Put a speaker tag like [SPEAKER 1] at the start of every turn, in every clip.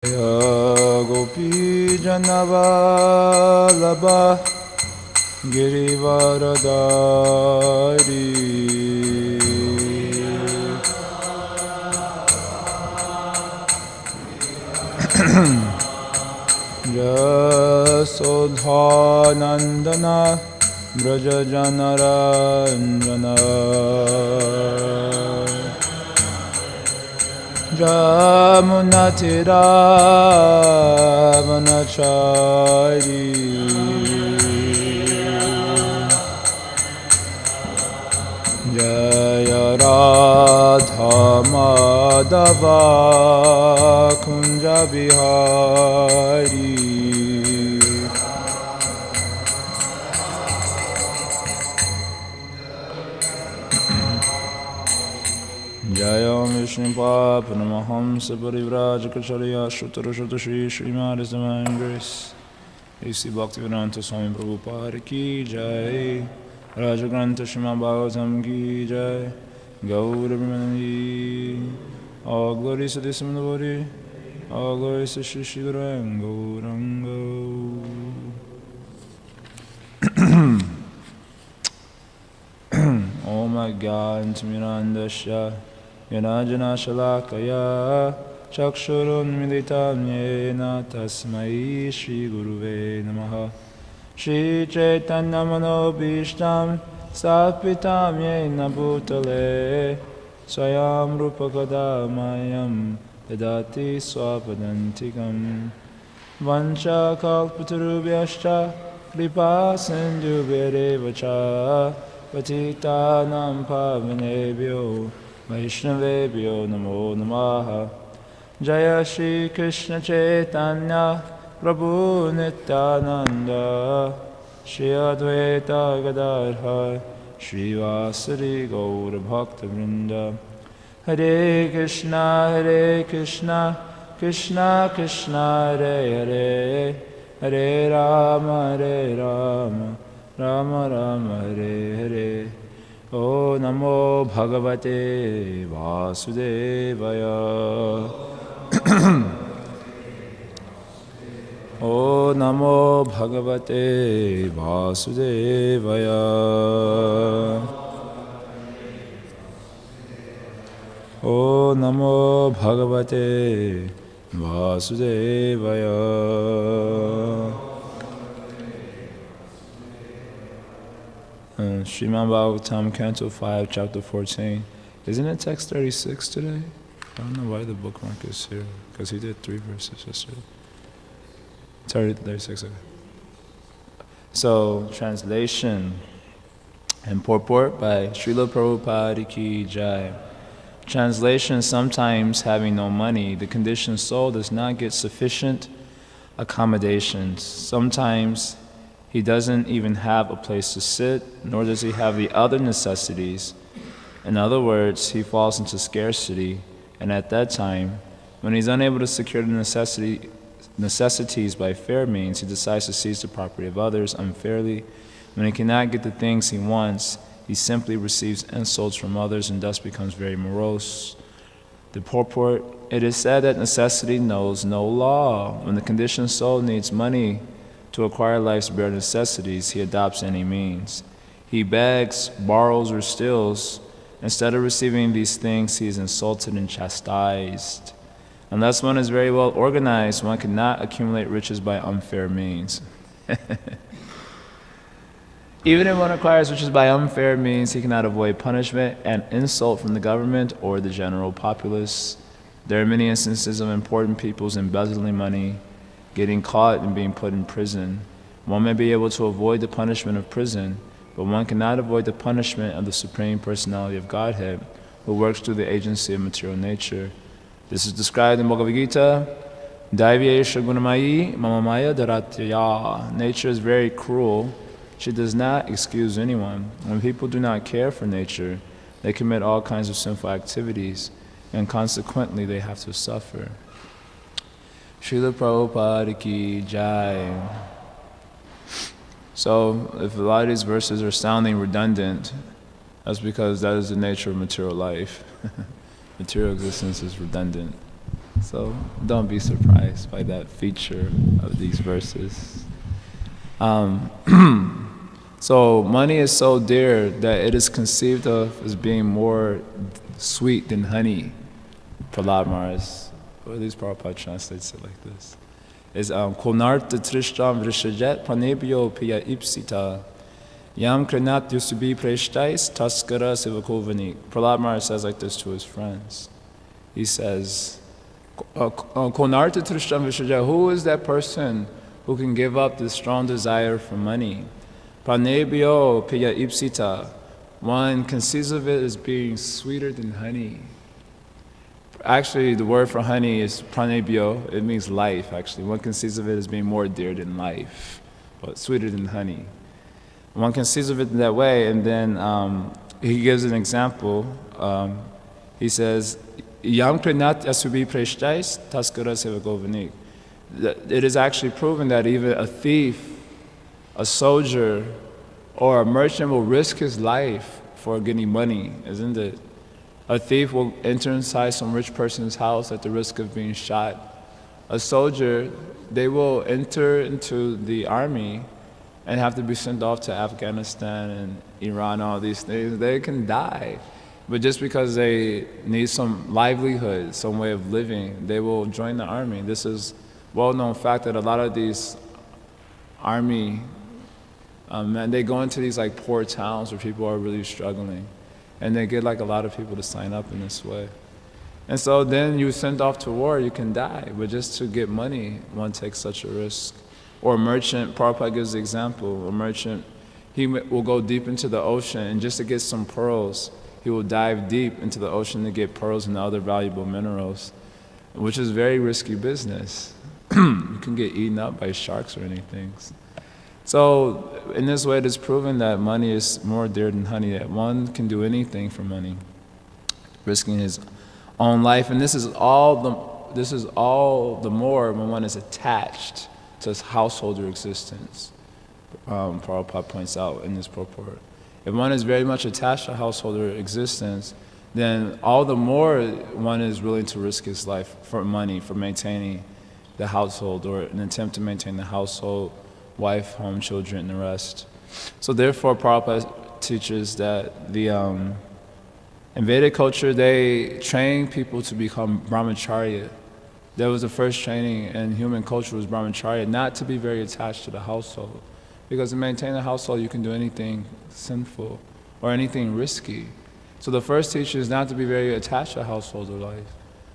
[SPEAKER 1] Gopi Janavalabha Girivaradari Jasodhanandana Brajajanaranjana Jamunatira Vanachari Jaya Radha Madhava Kunja Bihari Jaya Vishnu Papanamaham Sabarivrajacharya Shutarashata Shri Srimad Divine Grace A.C. Bhaktivedanta Swami Prabhupada Ki Jai Rajagranta Srimad Bhagavatam Ki Jai Gaura Brahmani All glories to the Similabody All glories to Shri Shri Gaurango Oh my God, Mirandasha Yanajana Shalakaya Chakshurun Militam Yena Tasmai Shri Guruve Namaha Shri Chaitanya Manobishtam Sapitam Yena Bhutale Swayam Rupakadamayam Dadati Swapadantikam Vancha Kalpatarubhyascha Kripa Sindhu Verevacha Patitanam Pavanebhyo Vaishnavebhyo Namo Namaha Jaya Shri Krishna Chaitanya Prabhu Nityananda Shri Advaita Gadadhar Shri Vasari Gaura Bhakta Vrinda Hare Krishna Krishna Krishna Hare Hare Hare Rama Rama Rama Hare Hare O Namo Bhagavate Vasudevaya O Namo Bhagavate Vasudevaya O Namo Bhagavate Vasudevaya Srimad Bhagavatam, Canto 5, Chapter 14. Isn't it text 36 today? I don't know why the bookmark is here, because he did 3 verses yesterday. 36, okay. So, translation and purport by Srila Prabhupada Ki Jai. Translation: sometimes having no money, the conditioned soul does not get sufficient accommodations. Sometimes he doesn't even have a place to sit, nor does he have the other necessities. In other words, he falls into scarcity, and at that time, when he's unable to secure the necessities by fair means, he decides to seize the property of others unfairly. When he cannot get the things he wants, he simply receives insults from others and thus becomes very morose. The purport: it is said that necessity knows no law. When the conditioned soul needs money to acquire life's bare necessities, he adopts any means. He begs, borrows, or steals. Instead of receiving these things, he is insulted and chastised. Unless one is very well organized, one cannot accumulate riches by unfair means. Even if one acquires riches by unfair means, he cannot avoid punishment and insult from the government or the general populace. There are many instances of important peoples embezzling money, getting caught and being put in prison. One may be able to avoid the punishment of prison, but one cannot avoid the punishment of the Supreme Personality of Godhead, who works through the agency of material nature. This is described in Bhagavad Gita. Daivye gunamayi mamamaya dharatyaya. Nature is very cruel. She does not excuse anyone. When people do not care for nature, they commit all kinds of sinful activities, and consequently they have to suffer. Srila Prabhupada Ki Jai. So, if a lot of these verses are sounding redundant, that's because that is the nature of material life. Material existence is redundant. So don't be surprised by that feature of these verses. So money is so dear that it is conceived of as being more sweet than honey. Prahlad Maharaj, or at least Prabhupada translates it like this. Is Konarta Trishtam Vrishajet Pranebhyo Piya Ipsita Yam Krenat Yusubi Preshtais Taskara Sivakovani. Prahlad Maharaj says like this to his friends. He says, Konarta Trishtam Vrishajet, who is that person who can give up this strong desire for money? Pranebhyo Piya Ipsita. One conceives of it as being sweeter than honey. Actually, the word for honey is pranebhyo. It means life, actually. One conceives of it as being more dear than life, but sweeter than honey. One conceives of it that way, and then he gives an example. He says, Yam krenat asubi preshtais taskara sevagovanik. It is actually proven that even a thief, a soldier, or a merchant will risk his life for getting money, isn't it? A thief will enter inside some rich person's house at the risk of being shot. A soldier, they will enter into the army and have to be sent off to Afghanistan and Iran, all these things. They can die. But just because they need some livelihood, some way of living, they will join the army. This is well-known fact that a lot of these army men, they go into these like poor towns where people are really struggling. And they get like a lot of people to sign up in this way. And so then you sent off to war, you can die. But just to get money, one takes such a risk. Or a merchant, Prabhupada gives the example, a merchant, he will go deep into the ocean, and just to get some pearls, he will dive deep into the ocean to get pearls and other valuable minerals, which is very risky business. You can get eaten up by sharks or anything. So in this way, it is proven that money is more dear than honey, that one can do anything for money, risking his own life. And this is all the more when one is attached to his householder existence. Prabhupada points out in this purport. If one is very much attached to householder existence, then all the more one is willing to risk his life for money, for maintaining the household, or an attempt to maintain the household, wife, home, children, and the rest. So therefore, Prabhupada teaches that in Vedic culture, they train people to become brahmacharya. That was the first training in human culture, was brahmacharya, not to be very attached to the household. Because to maintain a household, you can do anything sinful or anything risky. So the first teacher is not to be very attached to householder life.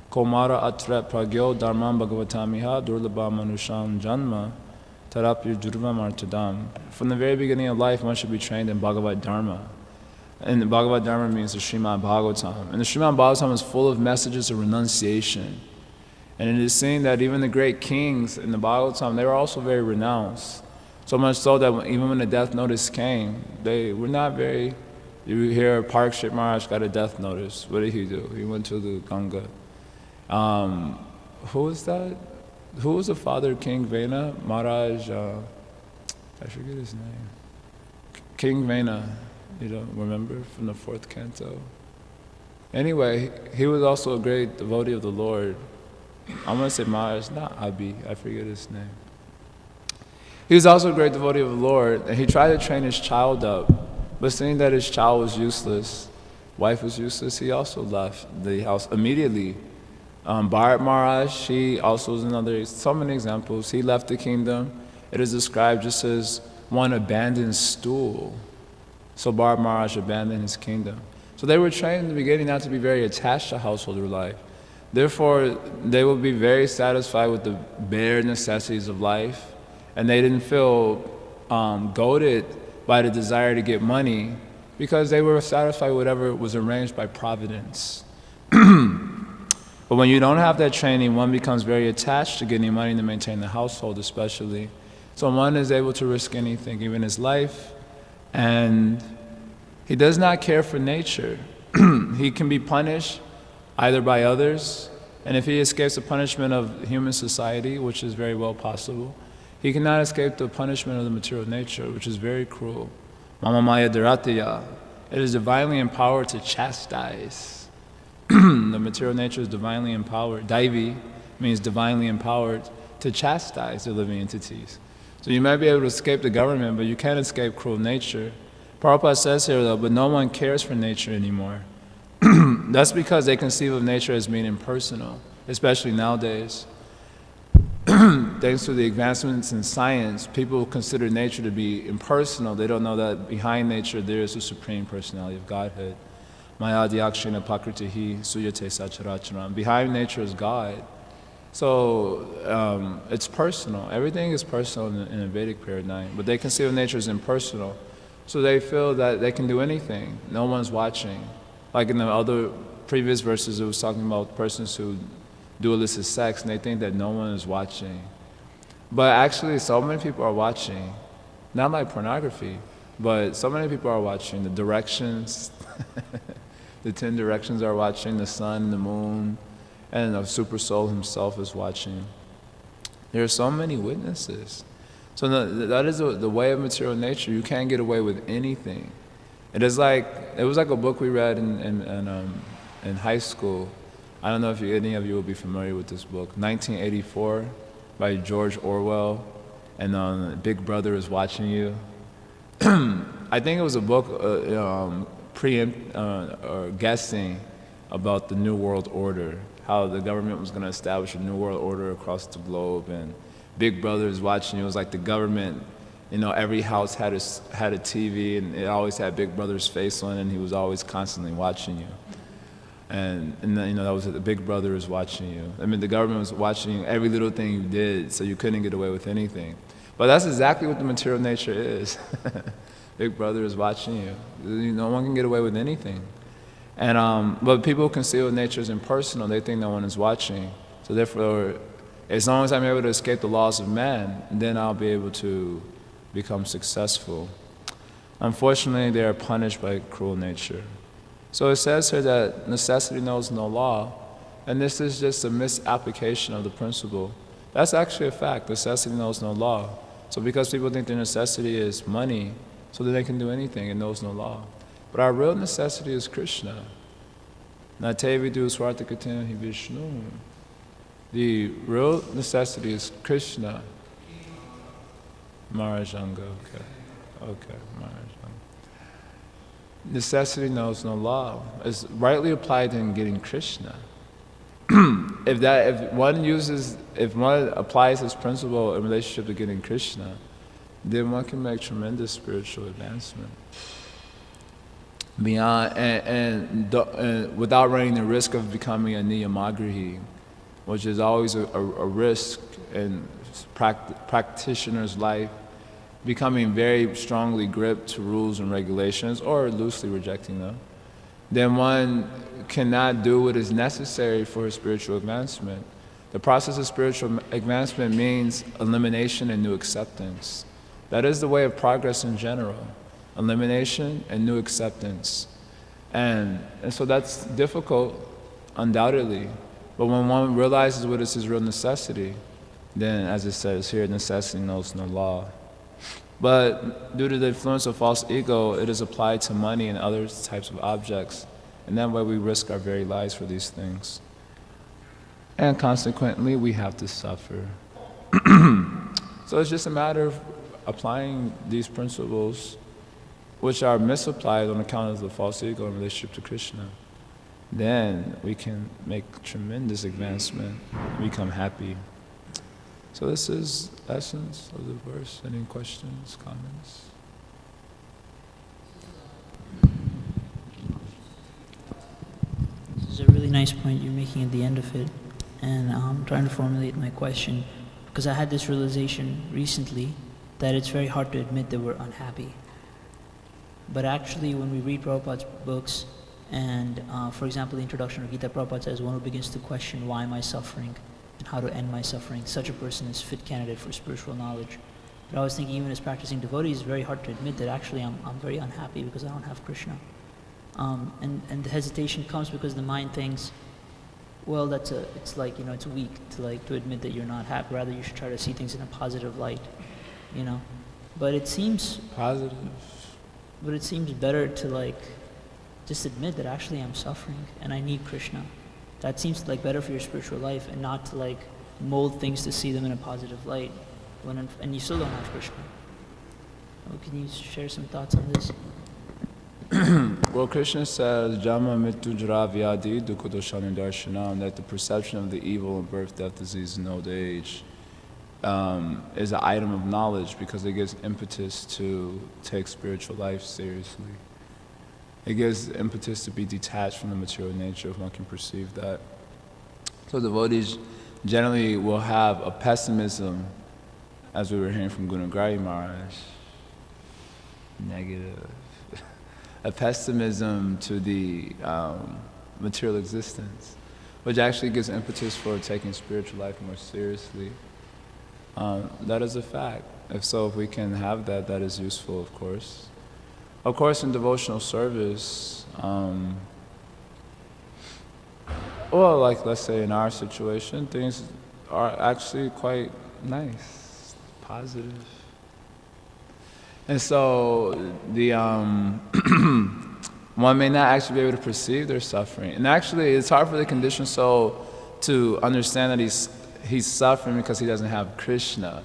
[SPEAKER 1] Komara atrat pragyo dharmam bhagavatamiha durlabha manusham janma. From the very beginning of life, one should be trained in Bhagavad Dharma. And the Bhagavad Dharma means the Srimad Bhagavatam. And the Srimad Bhagavatam is full of messages of renunciation. And it is seen that even the great kings in the Bhagavatam, they were also very renounced. So much so that even when the death notice came, they were not very... You hear Parikshit Maharaj got a death notice. What did he do? He went to the Ganga. Who was that? Who was the father of King Vena? Maharaj, I forget his name. King Vena, you don't remember, from the 4th canto? Anyway, he was also a great devotee of the Lord. I'm going to say Maharaj, not Abi, I forget his name. He was also a great devotee of the Lord, and he tried to train his child up, but seeing that his child was useless, wife was useless, he also left the house immediately. Bharat Maharaj, he also was another, so many examples. He left the kingdom. It is described just as one abandoned stool. So Bharat Maharaj abandoned his kingdom. So they were trained in the beginning not to be very attached to householder life. Therefore, they would be very satisfied with the bare necessities of life, and they didn't feel goaded by the desire to get money because they were satisfied with whatever was arranged by providence. But when you don't have that training, one becomes very attached to getting money to maintain the household especially. So one is able to risk anything, even his life, and he does not care for nature. He can be punished either by others, and if he escapes the punishment of human society, which is very well possible, he cannot escape the punishment of the material nature, which is very cruel. Mama Maya Dharatya. It is divinely empowered to chastise. The material nature is divinely empowered. Daivi, means divinely empowered to chastise the living entities. So you might be able to escape the government, but you can't escape cruel nature. Prabhupada says here though, but no one cares for nature anymore. That's because they conceive of nature as being impersonal, especially nowadays. Thanks to the advancements in science, people consider nature to be impersonal. They don't know that behind nature there is a supreme personality of Godhead. Maya Dhyakshena Pakritihi Suyate Sacharacharam. Behind nature is God. So it's personal. Everything is personal in a Vedic paradigm. But they conceive of nature as impersonal. So they feel that they can do anything. No one's watching. Like in the other previous verses, it was talking about persons who do illicit sex, and they think that no one is watching. But actually, so many people are watching. Not like pornography, but so many people are watching. The directions, the 10 directions are watching, the sun, the moon, and the Super Soul himself is watching. There are so many witnesses. So that is the way of material nature. You can't get away with anything. It was like a book we read in high school. I don't know if any of you will be familiar with this book, 1984 by George Orwell, and Big Brother is Watching You. I think it was a book or guessing about the New World Order, how the government was going to establish a New World Order across the globe, and Big Brother is Watching You. It was like the government, every house had a TV, and it always had Big Brother's face on it, and he was always constantly watching you. And then, that was it. The Big Brother is watching you. I mean, the government was watching every little thing you did, so you couldn't get away with anything. But that's exactly what the material nature is. Big Brother is watching you. No one can get away with anything. And but people conceive of nature as impersonal. They think no one is watching. So therefore, as long as I'm able to escape the laws of man, then I'll be able to become successful. Unfortunately, they are punished by cruel nature. So it says here that necessity knows no law, and this is just a misapplication of the principle. That's actually a fact. Necessity knows no law. So because people think their necessity is money, so that they can do anything, it knows no law. But our real necessity is Krishna. Nate vidu swartakatin hi Vishnu. The real necessity is Krishna. Marajanga, okay, Marajanga. Necessity knows no law. It's rightly applied in getting Krishna. If one applies this principle in relationship to getting Krishna, then one can make tremendous spiritual advancement. Beyond and without running the risk of becoming a niyamagrahi, which is always a risk in practitioner's life, becoming very strongly gripped to rules and regulations or loosely rejecting them, then one cannot do what is necessary for his spiritual advancement. The process of spiritual advancement means elimination and new acceptance. That is the way of progress in general. Elimination and new acceptance. And so that's difficult, undoubtedly. But when one realizes what is his real necessity, then, as it says here, necessity knows no law. But due to the influence of false ego, it is applied to money and other types of objects. And that way we risk our very lives for these things. And consequently, we have to suffer. So it's just a matter of applying these principles, which are misapplied on account of the false ego in relationship to Krishna. Then we can make tremendous advancement and become happy. So this is essence of the verse. Any questions, comments?
[SPEAKER 2] This is a really nice point you're making at the end of it. And I'm trying to formulate my question because I had this realization recently that it's very hard to admit that we're unhappy. But actually, when we read Prabhupada's books, and for example, the introduction of Gita, Prabhupada says, one who begins to question why am I suffering and how to end my suffering, such a person is fit candidate for spiritual knowledge. But I was thinking, even as practicing devotee, it's very hard to admit that actually I'm very unhappy because I don't have Krishna. And the hesitation comes because the mind thinks, well, it's weak to admit that you're not happy. Rather, you should try to see things in a positive light, But it seems
[SPEAKER 1] positive.
[SPEAKER 2] But it seems better to just admit that actually I'm suffering and I need Krishna. that seems like better for your spiritual life, and not to like mold things to see them in a positive light, and you still don't have Krishna. Well, can you share some thoughts on this?
[SPEAKER 1] Well, Krishna says, Jama Mittu Jara Vyadi Dukhadoshanu Darshanam, that the perception of the evil in birth, death, disease, and old age is an item of knowledge because it gives impetus to take spiritual life seriously. It gives impetus to be detached from the material nature if one can perceive that. So devotees generally will have a pessimism, as we were hearing from Gunagari Maharaj, negative, a pessimism to the material existence, which actually gives impetus for taking spiritual life more seriously. That is a fact. If we can have that, that is useful, of course. Of course, in devotional service, well, like let's say in our situation, things are actually quite nice, positive. And so the one may not actually be able to perceive their suffering. And actually, it's hard for the conditioned soul to understand that he's suffering because he doesn't have Krishna.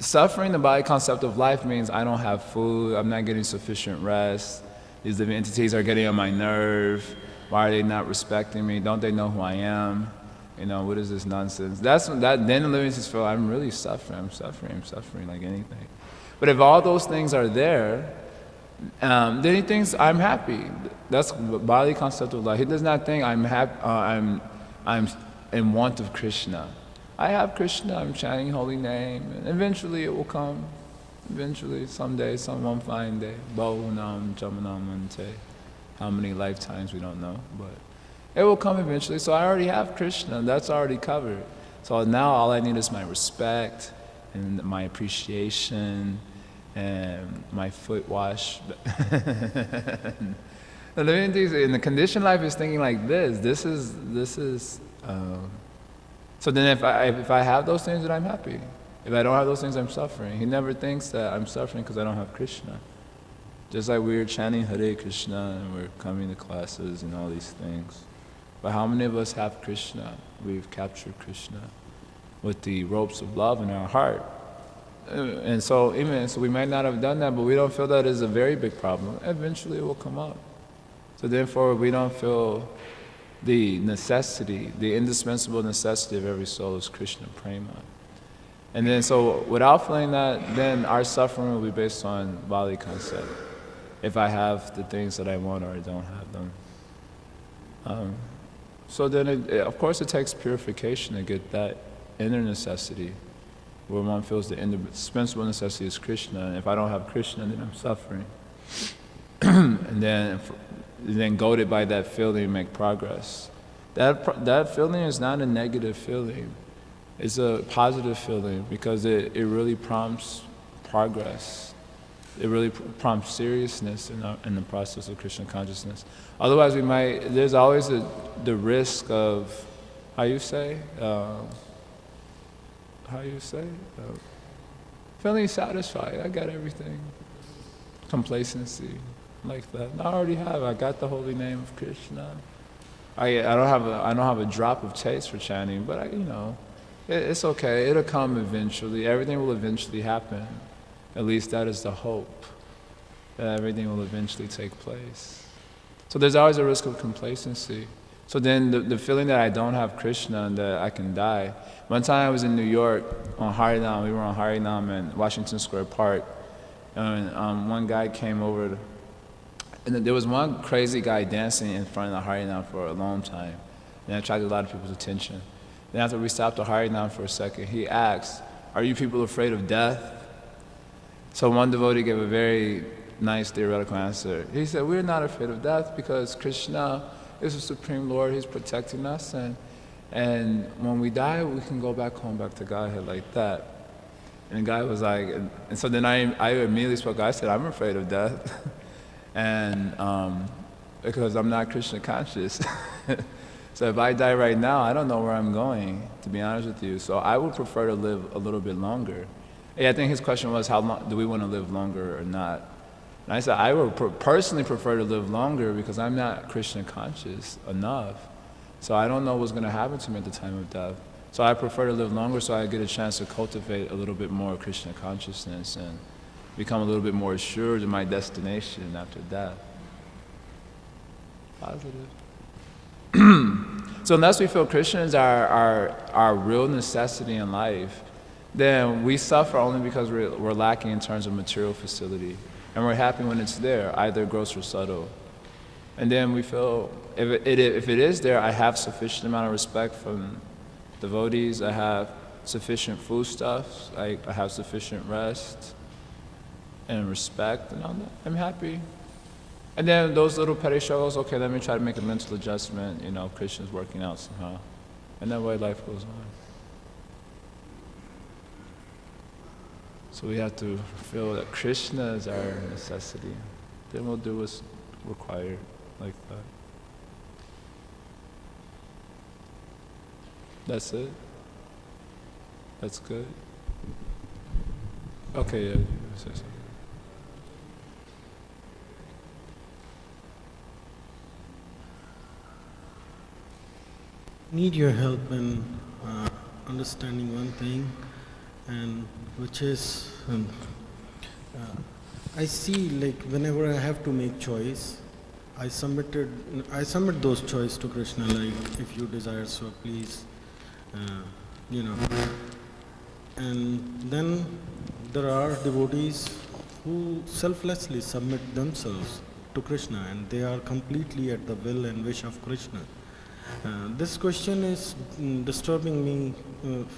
[SPEAKER 1] Suffering, the body concept of life means I don't have food, I'm not getting sufficient rest, these living entities are getting on my nerve, why are they not respecting me, don't they know who I am, what is this nonsense? Then the living entities feel, I'm really suffering, I'm suffering like anything. But if all those things are there, then he thinks I'm happy. That's the bodily concept of life. He does not think I'm happy, I'm in want of Krishna. I have Krishna, I'm chanting holy name, and eventually it will come. Eventually, someday, one fine day. Bahunam Jamanamante. How many lifetimes we don't know, but it will come eventually. So I already have Krishna, that's already covered. So now all I need is my respect and my appreciation and my foot wash. The living things in the conditioned life is thinking like this. This is. So then if I have those things, then I'm happy. If I don't have those things, I'm suffering. He never thinks that I'm suffering because I don't have Krishna. Just like we're chanting Hare Krishna and we're coming to classes and all these things. But how many of us have Krishna? We've captured Krishna with the ropes of love in our heart. And so we might not have done that, but we don't feel that is a very big problem. Eventually it will come up. So therefore we don't feel the necessity, the indispensable necessity of every soul is Krishna prema. And then so without feeling that, then our suffering will be based on bodily concept. If I have the things that I want or I don't have them. So then of course it takes purification to get that inner necessity where one feels the indispensable necessity is Krishna. And if I don't have Krishna, then I'm suffering. And then goaded by that feeling, make progress. That feeling is not a negative feeling. It's a positive feeling because it really prompts progress. It really prompts seriousness in the process of Krishna consciousness. Otherwise, there's always the risk of, feeling satisfied. I got everything. Complacency. Like that. I already have. I got the holy name of Krishna. I don't have a drop of taste for chanting, but it's okay. It'll come eventually. Everything will eventually happen. At least that is the hope. That everything will eventually take place. So there's always a risk of complacency. So then the feeling that I don't have Krishna and that I can die. One time I was in New York on Harinam. We were on Harinam in Washington Square Park, and one guy came over. And there was one crazy guy dancing in front of the Harinam for a long time. And it attracted a lot of people's attention. Then after we stopped the Harinam for a second, he asked, "Are you people afraid of death?" So one devotee gave a very nice theoretical answer. He said, "We're not afraid of death because Krishna is the Supreme Lord, He's protecting us, and when we die, we can go back home, back to Godhead like that." And the guy was like, and so then I immediately spoke, I said, "I'm afraid of death." And because I'm not Krishna conscious. So if I die right now, I don't know where I'm going, to be honest with you. So I would prefer to live a little bit longer. Yeah, I think his question was, how long do we want to live longer or not? And I said, I would personally prefer to live longer because I'm not Krishna conscious enough. So I don't know what's going to happen to me at the time of death. So I prefer to live longer so I get a chance to cultivate a little bit more Krishna consciousness and become a little bit more assured of my destination after death. Positive. So unless we feel Krishna is our real necessity in life, then we suffer only because we're lacking in terms of material facility. And we're happy when it's there, either gross or subtle. And then we feel, if it is there, I have sufficient amount of respect from devotees, I have sufficient foodstuffs, I have sufficient rest and respect and all that. I'm happy. And then those little petty struggles, okay, let me try to make a mental adjustment, Krishna's working out somehow. And that way life goes on. So we have to feel that Krishna is our necessity. Then we'll do what's required like that. That's it? That's good? Okay, yeah, you say something.
[SPEAKER 3] Need your help in understanding one thing, and which is I see, like, whenever I have to make choice, I submit those choice to Krishna, like, if you desire so, please, and then there are devotees who selflessly submit themselves to Krishna, and they are completely at the will and wish of Krishna. This question is disturbing me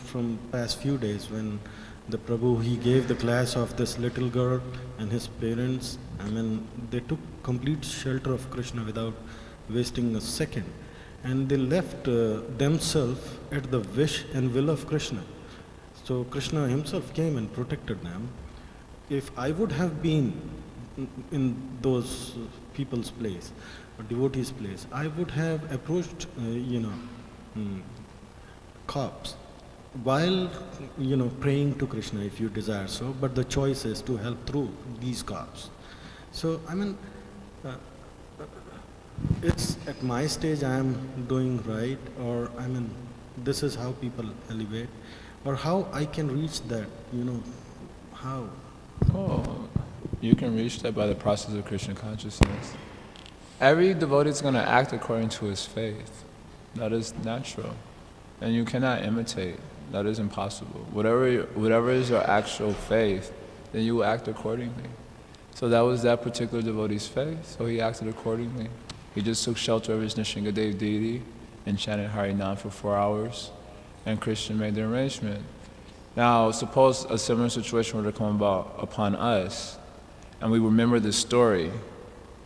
[SPEAKER 3] from past few days, when the Prabhu, he gave the class of this little girl and his parents. I mean, they took complete shelter of Krishna without wasting a second, and they left themselves at the wish and will of Krishna. So Krishna himself came and protected them. If I would have been in those people's place, or devotees' place, I would have approached, cops while, praying to Krishna, if you desire so, but the choice is to help through these cops. So, I mean, it's at my stage I am doing right, or I mean, this is how people elevate, or how I can reach that, how?
[SPEAKER 1] Oh, you can reach that by the process of Krishna consciousness. Every devotee is going to act according to his faith. That is natural. And you cannot imitate. That is impossible. Whatever is your actual faith, then you will act accordingly. So that was that particular devotee's faith, so he acted accordingly. He just took shelter of his Nishingadev deity and chanted Harinam for 4 hours, and Krishna made the arrangement. Now, suppose a similar situation were to come upon us, and we remember this story,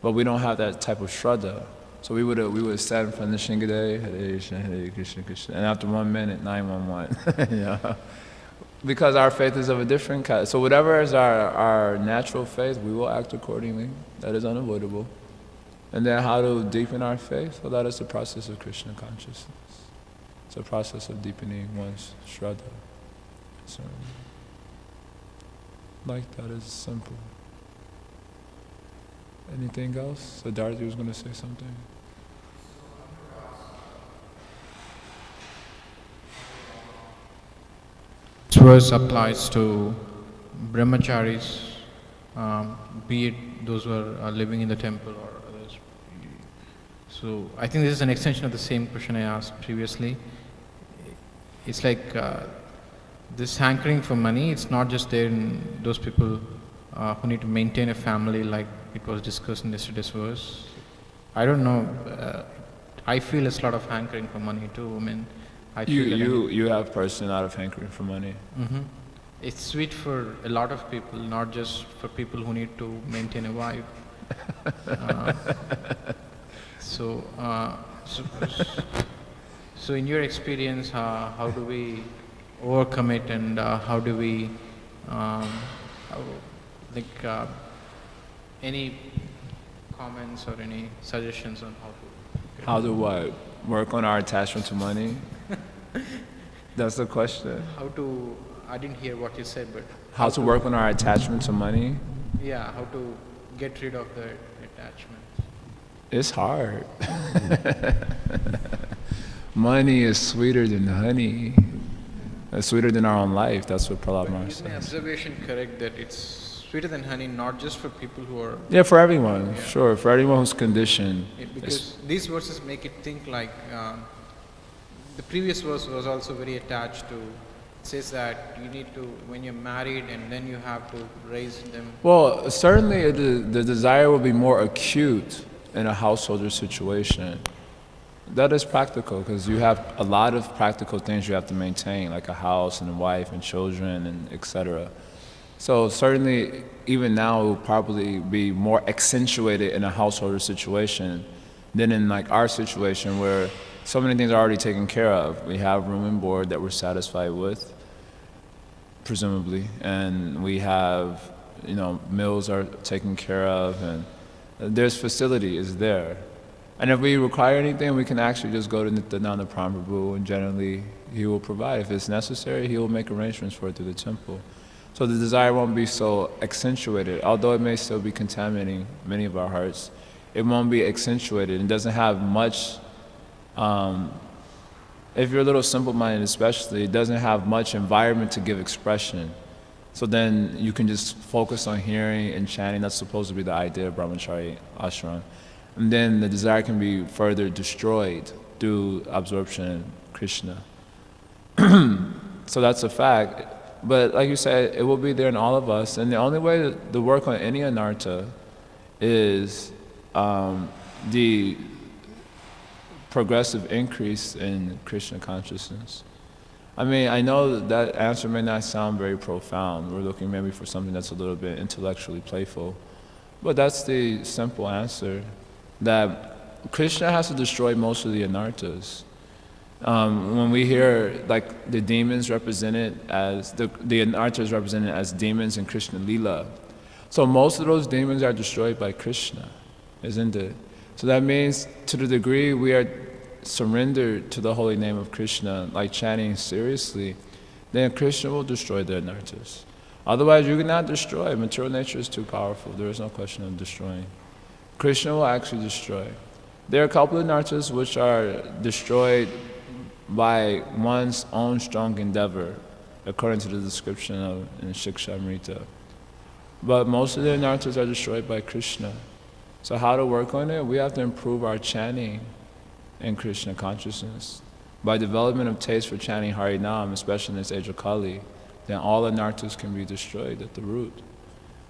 [SPEAKER 1] but we don't have that type of shraddha. So we would stand in front of the Nishingadev, Hare Krishna, Hare Krishna, Krishna, and after 1 minute, 911. Because our faith is of a different kind. So whatever is our natural faith, we will act accordingly. That is unavoidable. And then how to deepen our faith? Well, that is the process of Krishna consciousness. It's a process of deepening one's shraddha. So, like that is simple. Anything else? Siddharthi was going to say something.
[SPEAKER 4] This verse applies to brahmacharis, be it those who are living in the temple or others. So I think this is an extension of the same question I asked previously. It's like this hankering for money, it's not just there in those people who need to maintain a family, like it was discussed in yesterday's verse. I don't know, I feel it's a lot of hankering for money too. I mean, I feel
[SPEAKER 1] you have personally a lot of hankering for money.
[SPEAKER 4] Mm-hmm. It's sweet for a lot of people, not just for people who need to maintain a wife. So in your experience, how do we overcome it, and how do we, any comments or any suggestions on
[SPEAKER 1] How to what? Work on our attachment to money? That's the question.
[SPEAKER 4] I didn't hear what you said, but...
[SPEAKER 1] How to work on our attachment to money?
[SPEAKER 4] Yeah, how to get rid of the attachment.
[SPEAKER 1] It's hard. Money is sweeter than honey. It's sweeter than our own life. That's what Prahlad Maharaj
[SPEAKER 4] Is my
[SPEAKER 1] says.
[SPEAKER 4] observation correct that it's sweeter than honey, not just for people who are...
[SPEAKER 1] Yeah, for everyone, sure. For everyone who's conditioned.
[SPEAKER 4] Because these verses make it think like the previous verse was also very attached to, it says that you need to, when you're married and then you have to raise them.
[SPEAKER 1] Well, certainly the desire will be more acute in a householder situation. That is practical because you have a lot of practical things you have to maintain, like a house and a wife and children and etc. So certainly, even now, it will probably be more accentuated in a householder situation than in like our situation where so many things are already taken care of. We have room and board that we're satisfied with, presumably, and we have, meals are taken care of, and there's facility is there. And if we require anything, we can actually just go to Nityananda Prabhu, and generally he will provide. If it's necessary, he will make arrangements for it through the temple. So the desire won't be so accentuated, although it may still be contaminating many of our hearts. It won't be accentuated. It doesn't have much, if you're a little simple-minded especially, it doesn't have much environment to give expression. So then you can just focus on hearing and chanting. That's supposed to be the idea of brahmachari ashram. And then the desire can be further destroyed through absorption in Krishna. So that's a fact. But like you said, it will be there in all of us. And the only way to work on any anartha is the progressive increase in Krishna consciousness. I mean, I know that answer may not sound very profound. We're looking maybe for something that's a little bit intellectually playful. But that's the simple answer. That Krishna has to destroy most of the anarthas. When we hear like the demons represented as, the anarthas represented as demons in Krishna Lila. So most of those demons are destroyed by Krishna, isn't it? So that means to the degree we are surrendered to the holy name of Krishna, like chanting seriously, then Krishna will destroy the anarthas. Otherwise you cannot destroy. Material nature is too powerful. There is no question of destroying. Krishna will actually destroy. There are a couple of anarthas which are destroyed by one's own strong endeavor, according to the description of in Shikshamrita. But most of the anarthas are destroyed by Krishna. So how to work on it? We have to improve our chanting in Krishna consciousness. By development of taste for chanting Harinam, especially in this age of Kali, then all anarthas can be destroyed at the root.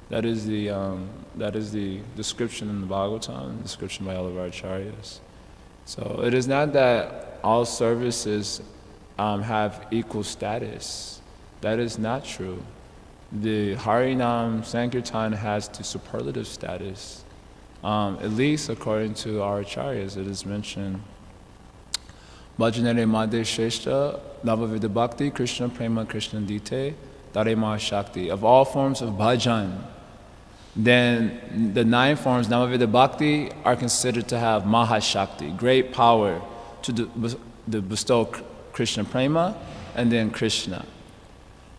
[SPEAKER 1] That is the description in the Bhagavatam, description by all of our acharyas. So it is not that all services have equal status. That is not true. The Harinam Sankirtan has the superlative status, at least according to our acharyas. It is mentioned, Bhajanere Madhe Sheshta, Navavida Bhakti, Krishna Prema Krishna Dite, Tare Mahashakti. Of all forms of bhajan, then the 9 forms, Namaveda Bhakti, are considered to have Mahashakti, great power to bestow Krishna Prema and then Krishna.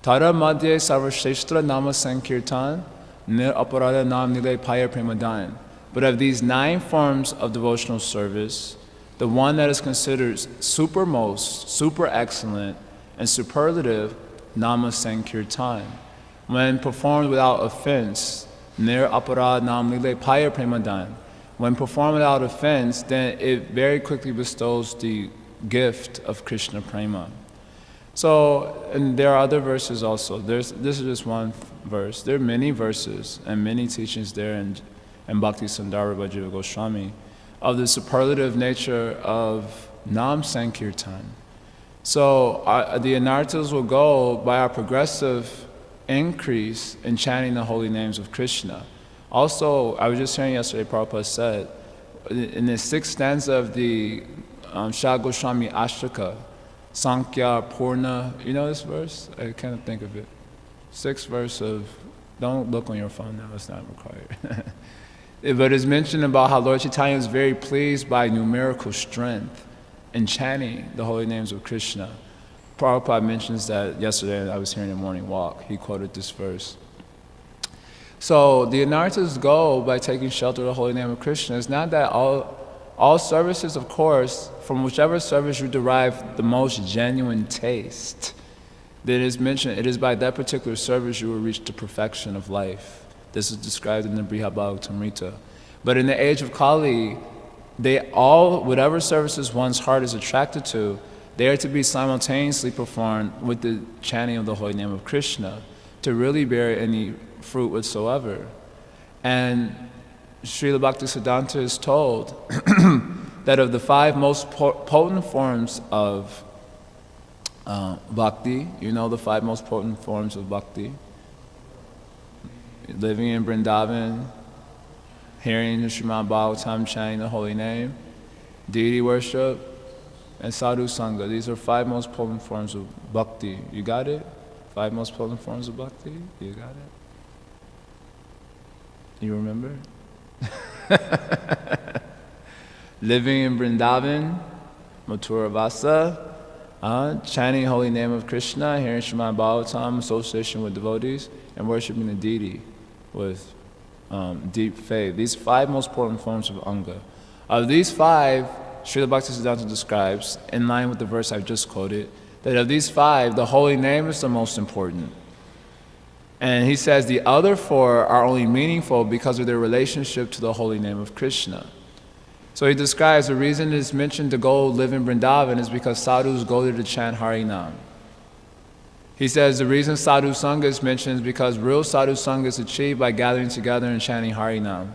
[SPEAKER 1] Tara Madhye Sarvasheshtra Nama Sankirtan, Nir Aparada Nam Nile Paya Premadan. But of these 9 forms of devotional service, the one that is considered supermost, super excellent, and superlative, Nama Sankirtan. When performed without offense, Nir aparad nam lile paya premadan. When performed without offense, then it very quickly bestows the gift of Krishna prema. So, and there are other verses also. This is just one verse. There are many verses and many teachings there in Bhakti Sundara by Jiva Goswami of the superlative nature of Nam Sankirtan. So the anarthas will go by our progressive increase in chanting the holy names of Krishna. Also, I was just hearing yesterday, Prabhupada said, in the 6th stanza of the Shah Goswami Ashtaka, Sankhya Purna, you know this verse? I can't think of it. 6th verse of, don't look on your phone now, it's not required. But it's mentioned about how Lord Chaitanya is very pleased by numerical strength in chanting the holy names of Krishna. Prabhupada mentions that yesterday, I was hearing in the morning walk. He quoted this verse. So the anarthas go by taking shelter of the holy name of Krishna. It's not that all all services, of course, from whichever service you derive the most genuine taste, then it is mentioned, it is by that particular service you will reach the perfection of life. This is described in the Bhagavatam. But in the age of Kali, whatever services one's heart is attracted to, they are to be simultaneously performed with the chanting of the holy name of Krishna to really bear any fruit whatsoever. And Srila Bhaktisiddhanta is told that of the 5 most potent forms of bhakti, you know the 5 most potent forms of bhakti? Living in Vrindavan, hearing the Srimad Bhagavatam, chanting the holy name, deity worship, and sadhu sangha. These are 5 most potent forms of bhakti. You got it? 5 most potent forms of bhakti? You got it? You remember? Living in Vrindavan, Mathura Vasa, chanting holy name of Krishna, hearing Srimad Bhagavatam, association with devotees, and worshiping the deity with deep faith. These 5 most important forms of anga. Of these 5, Srila Bhaktisiddhanta describes, in line with the verse I've just quoted, that of these 5, the holy name is the most important. And he says the other 4 are only meaningful because of their relationship to the holy name of Krishna. So he describes the reason it's mentioned to go live in Vrindavan is because sadhus go there to chant Harinam. He says the reason sadhu sangha is mentioned is because real sadhu sangha is achieved by gathering together and chanting Harinam.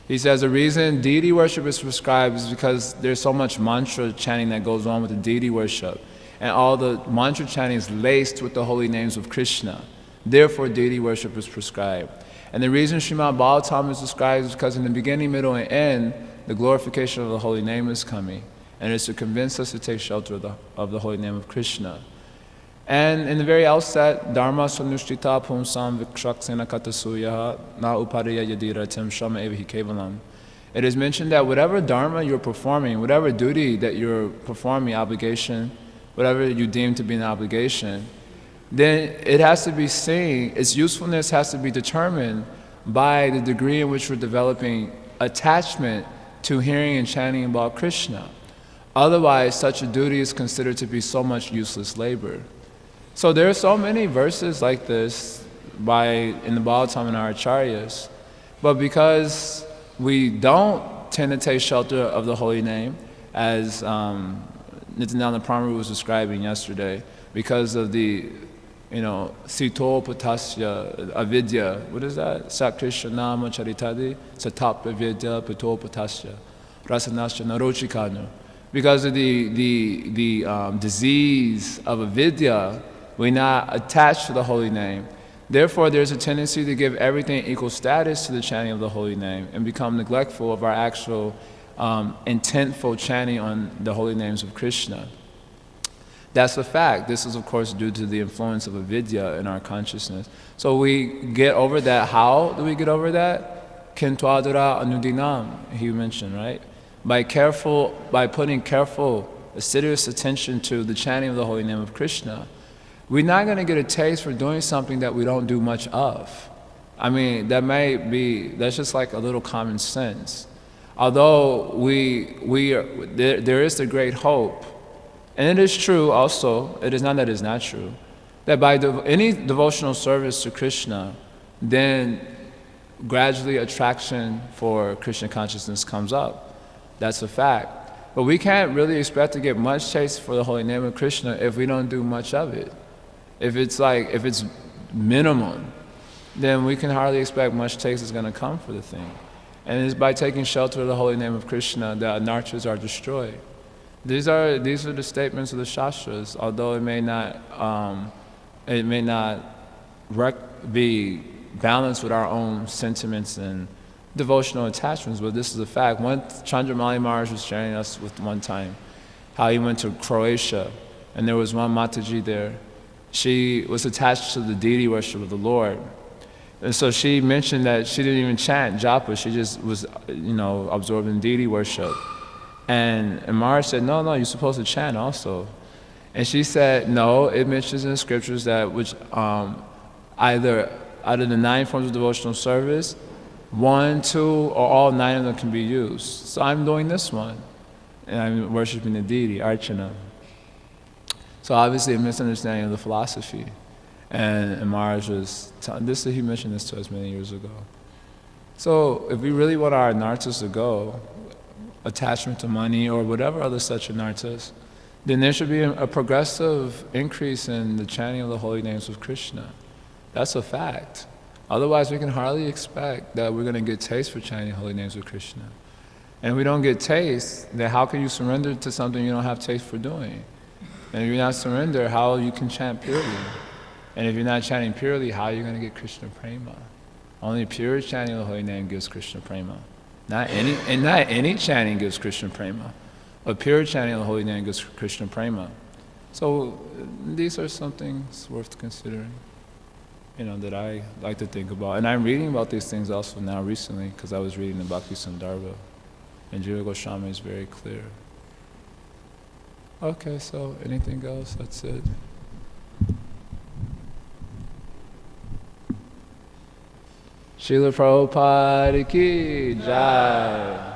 [SPEAKER 1] He says the reason deity worship is prescribed is because there's so much mantra chanting that goes on with the deity worship. And all the mantra chanting is laced with the holy names of Krishna. Therefore, deity worship is prescribed. And the reason Srimad Bhagavatam is described is because in the beginning, middle, and end, the glorification of the holy name is coming. And it's to convince us to take shelter of the holy name of Krishna. And in the very outset, Dharma sanushtita pumsam vikshaksena katasuyaha na upariya yadiratim shama evahi kevalam. It is mentioned that whatever dharma you're performing, whatever duty that you're performing, obligation, whatever you deem to be an obligation, then it has to be seen, its usefulness has to be determined by the degree in which we're developing attachment to hearing and chanting about Krishna. Otherwise, such a duty is considered to be so much useless labor. So there are so many verses like this in the Bhagavatam and our acharyas, but because we don't tend to take shelter of the holy name, as Nityananda Pramaru was describing yesterday, because of the Sito Patasya Avidya, what is that? Sakrishya Nama Charitadi, Satapa Vidya Pito Patasya, Rasanasya Narochikanu. Because of the disease of avidya, we're not attached to the holy name. Therefore, there's a tendency to give everything equal status to the chanting of the holy name and become neglectful of our actual intentful chanting on the holy names of Krishna. That's a fact. This is, of course, due to the influence of avidya in our consciousness. So we get over that. How do we get over that? Kintwadara anudinam, he mentioned, right? By putting careful, assiduous attention to the chanting of the holy name of Krishna. We're not going to get a taste for doing something that we don't do much of. I mean, that's just like a little common sense. Although there is the great hope, and it is true also, it is not that it's not true, that by any devotional service to Krishna, then gradually attraction for Krishna consciousness comes up. That's a fact. But we can't really expect to get much taste for the holy name of Krishna if we don't do much of it. If it's minimum, then we can hardly expect much taste is going to come for the thing. And it's by taking shelter of the holy name of Krishna that anarthas are destroyed. These are the statements of the Shastras, although it may not be balanced with our own sentiments and devotional attachments, but this is a fact. Chandramali Maharaj was sharing us with one time how he went to Croatia, and there was one Mataji there. She was attached to the deity worship of the Lord. And so she mentioned that she didn't even chant japa, she just was, absorbed in deity worship. And Maharaj said, no, you're supposed to chant also. And she said, no, it mentions in the scriptures that either out of the 9 forms of devotional service, one, two, or all 9 of them can be used. So I'm doing this one, and I'm worshiping the deity, Archana. So obviously a misunderstanding of the philosophy. And Maharaj was he mentioned this to us many years ago. So if we really want our anarthas to go, attachment to money or whatever other such anarthas, then there should be a progressive increase in the chanting of the holy names of Krishna. That's a fact. Otherwise, we can hardly expect that we're going to get taste for chanting holy names of Krishna. And if we don't get taste, then how can you surrender to something you don't have taste for doing? And if you're not surrender, how you can chant purely? And if you're not chanting purely, how are you going to get Krishna prema? Only pure chanting of the holy name gives Krishna prema. Not any chanting gives Krishna prema. But pure chanting of the holy name gives Krishna prema. So these are some things worth considering, that I like to think about. And I'm reading about these things also now recently, because I was reading the Bhakti Sandarbha. And Jiva Goswami is very clear. Okay, so anything else? That's it. Srila Prabhupada ki jai.